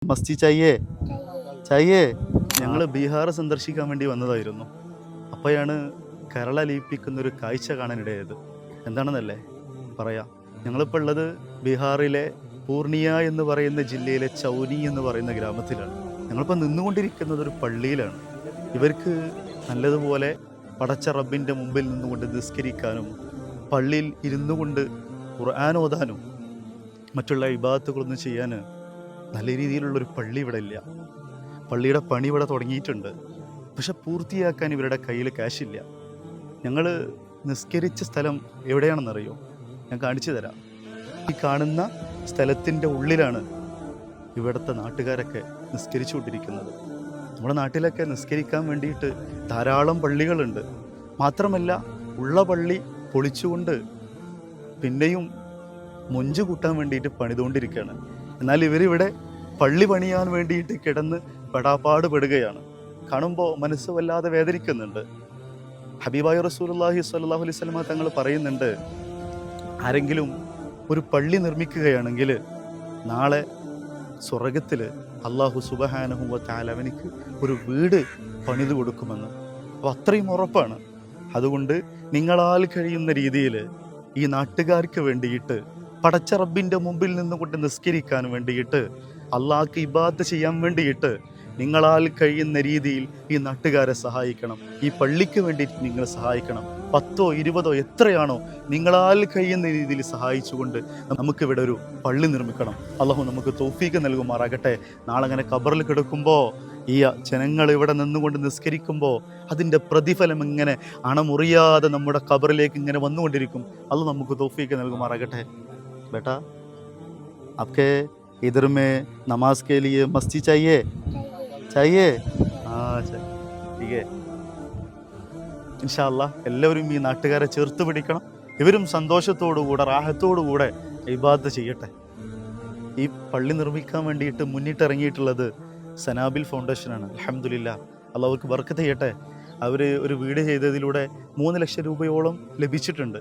മസ്തി ചായേ ചായേ ഞങ്ങൾ ബീഹാർ സന്ദർശിക്കാൻ വേണ്ടി വന്നതായിരുന്നു. അപ്പോഴാണ് കേരള ലയിപ്പിക്കുന്നൊരു കാഴ്ച കാണാനിടയായത്. എന്താണെന്നല്ലേ പറയാം. ഞങ്ങളിപ്പോൾ ഉള്ളത് ബീഹാറിലെ പൂർണിയ എന്ന് പറയുന്ന ജില്ലയിലെ ചൗനി എന്ന് പറയുന്ന ഗ്രാമത്തിലാണ്. ഞങ്ങളിപ്പോൾ നിന്നുകൊണ്ടിരിക്കുന്നത് ഒരു പള്ളിയിലാണ്. ഇവർക്ക് നല്ലതുപോലെ പടച്ച റബ്ബിൻ്റെ മുമ്പിൽ നിന്നുകൊണ്ട് നിസ്കരിക്കാനും പള്ളിയിൽ ഇരുന്നു കൊണ്ട് ഖുർആൻ ഓതാനും മറ്റുള്ള ഇബാദത്തുകളൊന്നും ചെയ്യാൻ നല്ല രീതിയിലുള്ളൊരു പള്ളി ഇവിടെ ഇല്ല. പള്ളിയുടെ പണി ഇവിടെ തുടങ്ങിയിട്ടുണ്ട്, പക്ഷെ പൂർത്തിയാക്കാൻ ഇവരുടെ കയ്യിൽ ക്യാഷില്ല. ഞങ്ങൾ നിസ്കരിച്ച സ്ഥലം എവിടെയാണെന്നറിയോ? ഞാൻ കാണിച്ചു തരാം. ഈ കാണുന്ന സ്ഥലത്തിൻ്റെ ഉള്ളിലാണ് ഇവിടുത്തെ നാട്ടുകാരൊക്കെ നിസ്കരിച്ചു കൊണ്ടിരിക്കുന്നത്. നമ്മുടെ നാട്ടിലൊക്കെ നിസ്കരിക്കാൻ വേണ്ടിയിട്ട് ധാരാളം പള്ളികളുണ്ട്. മാത്രമല്ല, ഉള്ള പള്ളി പൊളിച്ചുകൊണ്ട് പിന്നെയും മൊഞ്ച് കൂട്ടാൻ വേണ്ടിയിട്ട് പണിതുകൊണ്ടിരിക്കുകയാണ്. എന്നാൽ ഇവരിവിടെ പള്ളി പണിയാൻ വേണ്ടിയിട്ട് കിടന്ന് പെടാപ്പാട് പെടുകയാണ്. കാണുമ്പോൾ മനസ്സ് വല്ലാതെ വേദനിക്കുന്നുണ്ട്. ഹബീബായ റസൂലുള്ളാഹി സ്വല്ലല്ലാഹു അലൈഹി വസല്ലം തങ്ങൾ പറയുന്നുണ്ട്, ആരെങ്കിലും ഒരു പള്ളി നിർമ്മിക്കുകയാണെങ്കിൽ നാളെ സ്വർഗത്തിൽ അല്ലാഹു സുബ്ഹാനഹു വ തആല അവനിക്ക് ഒരു വീട് പണിത് കൊടുക്കുമെന്ന്. അപ്പോൾ അത്രയും ഉറപ്പാണ്. അതുകൊണ്ട് നിങ്ങളാൽ കഴിയുന്ന രീതിയിൽ ഈ നാട്ടുകാർക്ക് വേണ്ടിയിട്ട് പടച്ച റബ്ബിൻ്റെ മുമ്പിൽ നിന്നുകൊണ്ട് നിസ്കരിക്കാൻ വേണ്ടിയിട്ട് അള്ളാഹ്ക്ക് ഇബാദത്ത് ചെയ്യാൻ വേണ്ടിയിട്ട് നിങ്ങളാൽ കഴിയുന്ന രീതിയിൽ ഈ നാട്ടുകാരെ സഹായിക്കണം. ഈ പള്ളിക്ക് വേണ്ടിയിട്ട് നിങ്ങൾ സഹായിക്കണം. 10 20 എത്രയാണോ നിങ്ങളാൽ കഴിയുന്ന രീതിയിൽ സഹായിച്ചുകൊണ്ട് നമുക്കിവിടെ ഒരു പള്ളി നിർമ്മിക്കണം. അള്ളാഹു നമുക്ക് തൗഫീഖ് നൽകുമാറാകട്ടെ. നാളെ അങ്ങനെ ഖബറിൽ കിടക്കുമ്പോൾ ഈ ജനങ്ങൾ ഇവിടെ നിന്നുകൊണ്ട് നിസ്കരിക്കുമ്പോൾ അതിൻ്റെ പ്രതിഫലം ഇങ്ങനെ അണമുറിയാതെ നമ്മുടെ ഖബറിലേക്ക് ഇങ്ങനെ വന്നുകൊണ്ടിരിക്കും. അള്ളാഹു നമുക്ക് തൗഫീഖ് നൽകുമാറാകട്ടെ. बेटा आपके इधर में नमाज के लिए मस्जिद चाहिए चाहिए हाँ ठीक है. ഇൻഷാ അല്ലാഹ് എല്ലാവരും ഈ നാട്ടുകാരെ ചേർത്ത് പിടിക്കണം. ഇവരും സന്തോഷത്തോടുകൂടെ റാഹത്തോടുകൂടെ ഇബാദത്ത് ചെയ്യട്ടെ. ഈ പള്ളി നിർമ്മിക്കാൻ വേണ്ടിയിട്ട് മുന്നിട്ടിറങ്ങിയിട്ടുള്ളത് സനാബിൽ ഫൗണ്ടേഷനാണ്. അൽഹംദുലില്ലാഹ്, അല്ലാഹ് അവർക്ക് ബർക്കത്ത് ചെയ്യട്ടെ. അവർ ഒരു വീട് ചെയ്തതിലൂടെ 3 ലക്ഷം രൂപയോളം ലഭിച്ചിട്ടുണ്ട്.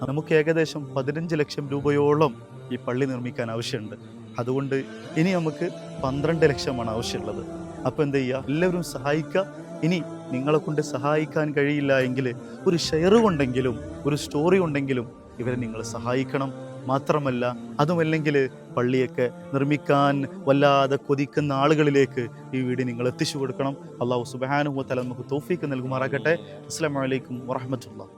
നമുക്ക് ഏകദേശം 15 ലക്ഷം രൂപയോളം ഈ പള്ളി നിർമ്മിക്കാൻ ആവശ്യമുണ്ട്. അതുകൊണ്ട് ഇനി നമുക്ക് 12 ലക്ഷമാണ് ആവശ്യമുള്ളത്. അപ്പോൾ എന്ത് ചെയ്യുക, എല്ലാവരും സഹായിക്കുക. ഇനി നിങ്ങളെ കൊണ്ട് സഹായിക്കാൻ കഴിയില്ല എങ്കിൽ ഒരു ഷെയർ കൊണ്ടെങ്കിലും ഒരു സ്റ്റോറി ഉണ്ടെങ്കിലും ഇവരെ നിങ്ങൾ സഹായിക്കണം. മാത്രമല്ല, അതുമല്ലെങ്കിൽ പള്ളിയൊക്കെ നിർമ്മിക്കാൻ വല്ലാതെ കൊതിക്കുന്ന ആളുകളിലേക്ക് ഈ വീട് നിങ്ങൾ എത്തിച്ചു കൊടുക്കണം. അല്ലാഹു സുബ്ഹാനഹു വ തആല നമുക്ക് തൗഫീഖ് നൽകുമാറാകട്ടെ. അസ്സലാമു അലൈക്കും വറഹ്മത്തുള്ളാഹി.